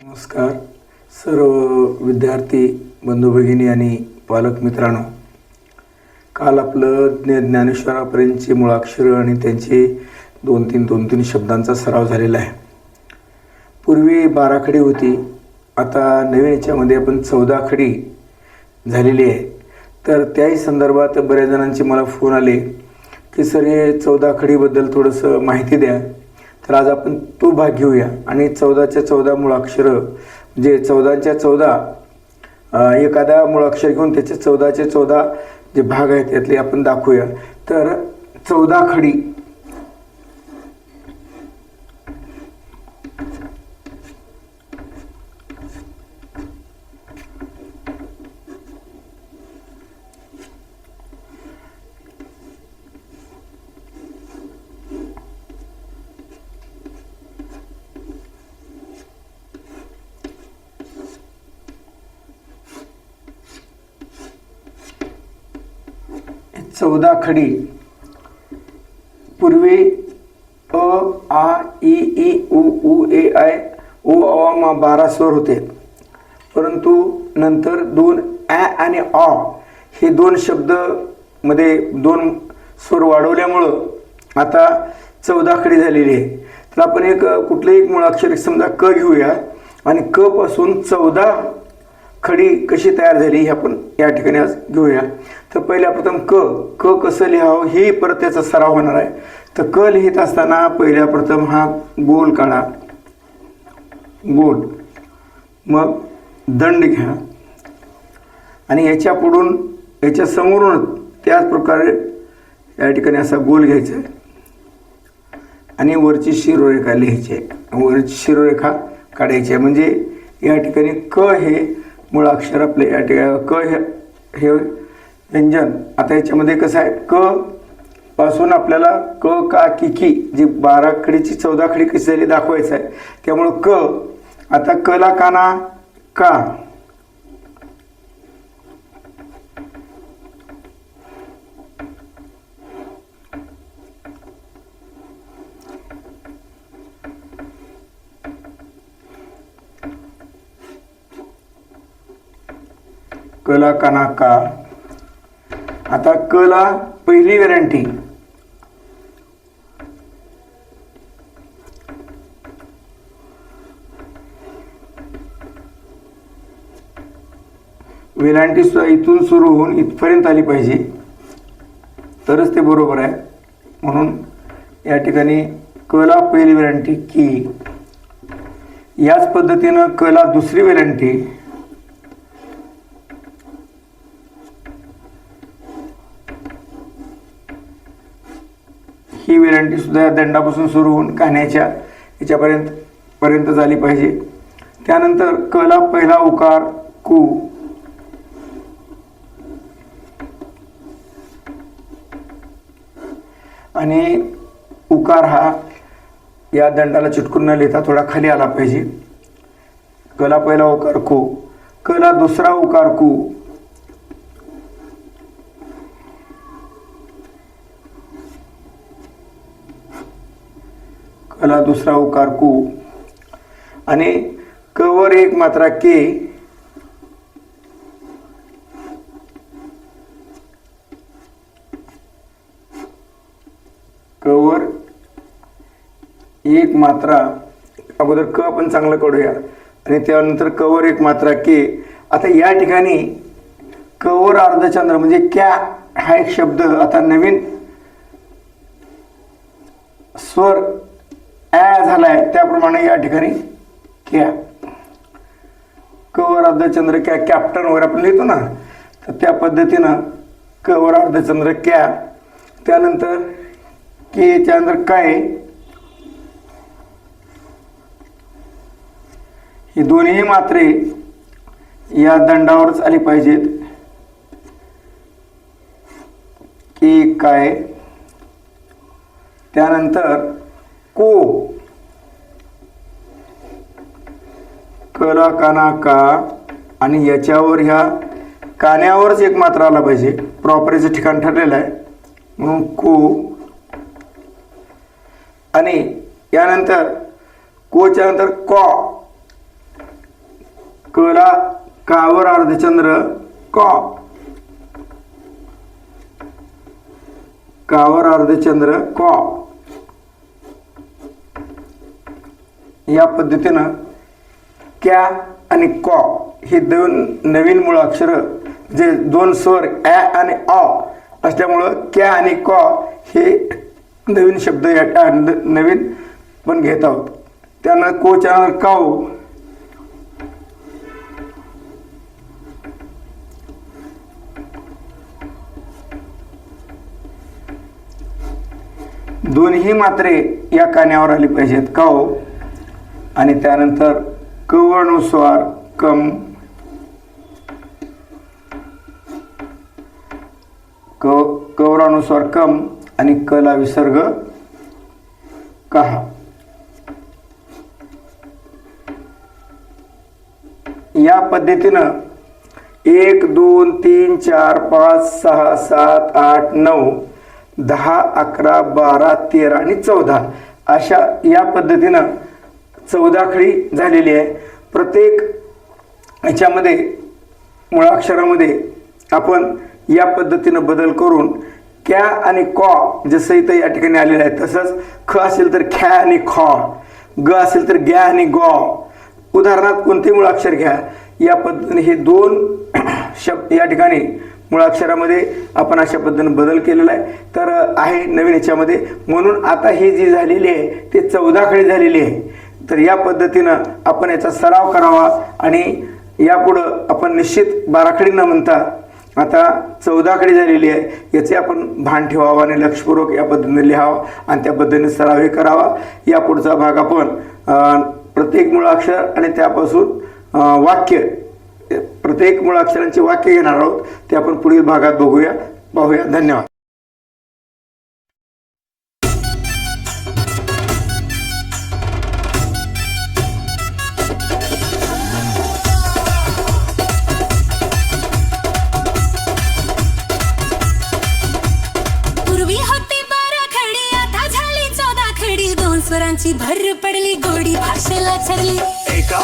नमस्कार सर्व विद्यार्थी बंधू भगिनी आणि पालक मित्रांनो. काल आपलं ज्ञानेश्वरापर्यंतची मुळाक्षरं आणि त्यांचे दोन तीन शब्दांचा सराव झालेला आहे. पूर्वी 12 खडी होती, आता नवीन याच्यामध्ये आपण 14 खडी झालेली आहे. तर त्याही संदर्भात बऱ्याच जणांचे मला फोन आले की सर हे 14 खडीबद्दल थोडंसं माहिती द्या. तर आज आपण तो भाग घेऊया आणि 14च्या 14 मुळाक्षरं म्हणजे 14च्या 14 एखादा मुळाक्षर घेऊन त्याचे 14चे 14 जे भाग आहेत त्यातले आपण दाखवूया. तर 14 खडी. चौदा खडी. पूर्वी अ आ इ ई उ ऊ ए आय ओ अ म 12 स्वर होते, परंतु नंतर 2 ॲ आणि अ हे 2 शब्द मध्ये 2 स्वर वाढवल्यामुळं आता 14 खडी झालेली आहे. तर आपण एक कुठलंही एक मुळाक्षर समजा क घेऊया आणि क पासून 14 खडी कशी तयार झाली हे आपण या ठिकाणी आज घेऊया. तर पहिल्या प्रथम क कसं लिहावं हे परत त्याचा सराव होणार आहे. तर क लिहित असताना पहिल्या प्रथम हा गोल काढा, गोल, मग दंड घ्या आणि याच्या पुढून याच्या समोरून त्याच प्रकारे या ठिकाणी असा गोल घ्यायचा आहे आणि वरची शिरोरेखा लिहायची आहे, वरची शिरोरेखा काढायची आहे. म्हणजे या ठिकाणी क हे मुळाक्षर आपले या ठिकाणी क हे व्यंजन. आता याच्यामध्ये कसं आहे, क पासून आपल्याला क का की की जी 12 खडीची 14 खडी कशी झाली दाखवायचं आहे. त्यामुळं क आता कला काना का, कला काना का. आता कला पहिली वेलांटी, वेलांटी सुद्धा इथून सुरू होऊन इथपर्यंत आली पाहिजे तरच ते बरोबर आहे. म्हणून या ठिकाणी कला पहिली वेलांटी की. याच पद्धतीनं कला दुसरी वेलांटी, ही वेलांटी सुद्धा दंडापासून सुरू होऊन कान्याच्या याच्यापर्यंत झाली पाहिजे. त्यानंतर कला पहिला उकार कु, आणि उकार हा या दंडाला चिटकून न लिहिता थोडा खाली आला पाहिजे. कला पहिला उकार कु, कला दुसरा उकार कु, कला दुसरा उकार कु, आणि कवर एक मात्रा के, कवर एक मात्रा. अगोदर क आपण चांगलं काढूया आणि त्यानंतर कवर एक मात्रा के. आता या ठिकाणी कवर अर्धचंद्र म्हणजे क्या हा एक शब्द आता नवीन स्वर ॲ झालाय, त्याप्रमाणे या ठिकाणी क्या, कवर अर्धचंद्र क्या, कॅप्टन वगैरे आपण लिहितो ना, तर त्या पद्धतीनं कवर अर्धचंद्र क्या. त्यानंतर के, त्यानंतर काय, ही दोन्ही मात्रे या दंडावरच आली पाहिजेत. की काय, त्यानंतर को, कला काना का, आणि याच्यावर ह्या कान्यावरच एक मात्रा आला पाहिजे. प्रॉपरीचं ठिकाण ठरलेलं आहे म्हणून को. आणि यानंतर कोच्या नंतर कॉ, कला कावर अर्धचंद्र क, कावर अर्धचंद्र क. या पद्धतीनं क्या आणि क हे दोन नवीन मूळाक्षर, जे दोन स्वर ॲ आणि अ असल्यामुळं क्या आणि क हे नवीन शब्द नवीन पण घेत आहोत. त्यानं कोच्या काऊ, दोन्ही मात्रे या कान्यावर आली पाहिजेत काऊ. आणि त्यानंतर कवर्णस्वार कम, कवरानुसार कम आणि कला विसर्ग कहा. या पद्धतीनं 1 2 3 4 5 6 7 8 9 10 11 12 13 आणि 14 अशा या पद्धतीनं 14 खडी झालेली आहे. प्रत्येक याच्यामध्ये मुळाक्षरामध्ये आपण या पद्धतीनं बदल करून क्या आणि क जसं इथं या ठिकाणी आलेलं आहे तसंच ख असेल तर ख्या आणि ख, ग असेल तर ग्या आणि ग. उदाहरणार्थ कोणते मुळाक्षर घ्या, या पद्धतीने हे दोन शब्द या ठिकाणी मुळाक्षरामध्ये आपण अशा पद्धतीने बदल केलेला आहे. तर आहे नवीन याच्यामध्ये, म्हणून आता ही जी झालेली आहे ते 14 खडी झालेली आहे. तर या पद्धतीनं आपण याचा सराव करावा आणि यापुढं आपण निश्चित 12 खडी न म्हणता आता 14 खडी झालेली आहे याचे आपण भान ठेवावं आणि लक्षपूर्वक या पद्धतीने लिहावं आणि त्या पद्धतीने सरावही करावा. या पुढचा भाग आपण प्रत्येक मुळाक्षर आणि त्यापासून वाक्य, प्रत्येक मुळाक्षरांचे वाक्य घेणार आहोत. ते आपण पुढील भागात पाहूया. धन्यवाद. स्वरांची भर पडली, गोडी भाषेला छरली. एका